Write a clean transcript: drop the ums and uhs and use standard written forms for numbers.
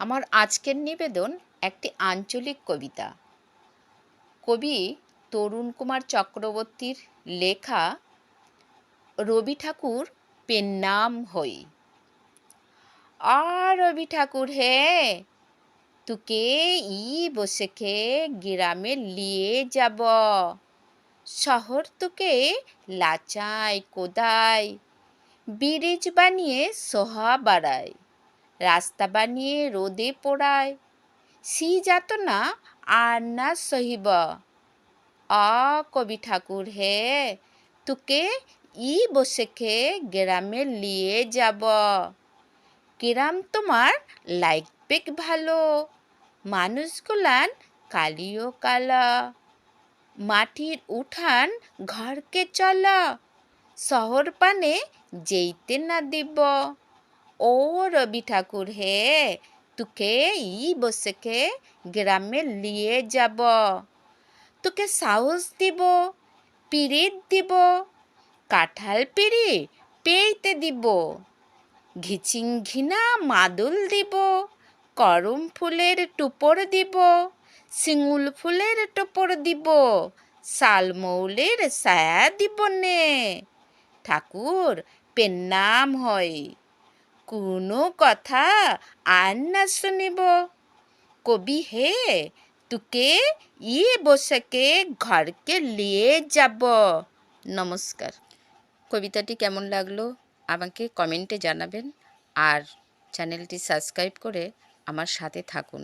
আমার আজকের নিবেদন একটি আঞ্চলিক কবিতা। কবি তরুণ কুমার চক্রবর্তীর লেখা রবি ঠাকুর পেন নাম হই। রবি ঠাকুর হে তুকে ই বসেকে গ্রামে লিয়ে যাব, শহর তুকে লাচাই কোদাই, ব্রিজ বানিয়ে সোহা বাড়ায়, রাস্তা বানিয়ে রোদে পোড়ায়, সি যাতনা আর না সহিব। কবি ঠাকুর হে তুকে ই বসেকে গ্রামে লিয়ে যাব, গ্রাম তোমার লাগবে ভালো, মানুষগুলান কালিও কালা, মাটির উঠান ঘরকে চলা, শহর পানে যেতে না দিব। রবি ঠাকুর হে তুকে ই বসেকে গ্রামে লিয়ে যাব, তোকে সাহস দিব, পিরিত দিব, কাঁঠাল পিড়ি পেইতে দিব, ঘিচিং ঘিনা মাদুল দিব, করম ফুলের টুপর দিব, শিঙুল ফুলের টুপর দিব, শালমৌলের ছায়া দিব নে। ঠাকুর পেন নাম হয়, কোনো কথা আর না শুনিব। কবি হে তুকে ই বসেকে ঘরকে লিয়ে যাব। নমস্কার। কবিতাটি কেমন লাগলো আমাকে কমেন্টে জানাবেন, আর চ্যানেলটি সাবস্ক্রাইব করে আমার সাথে থাকুন।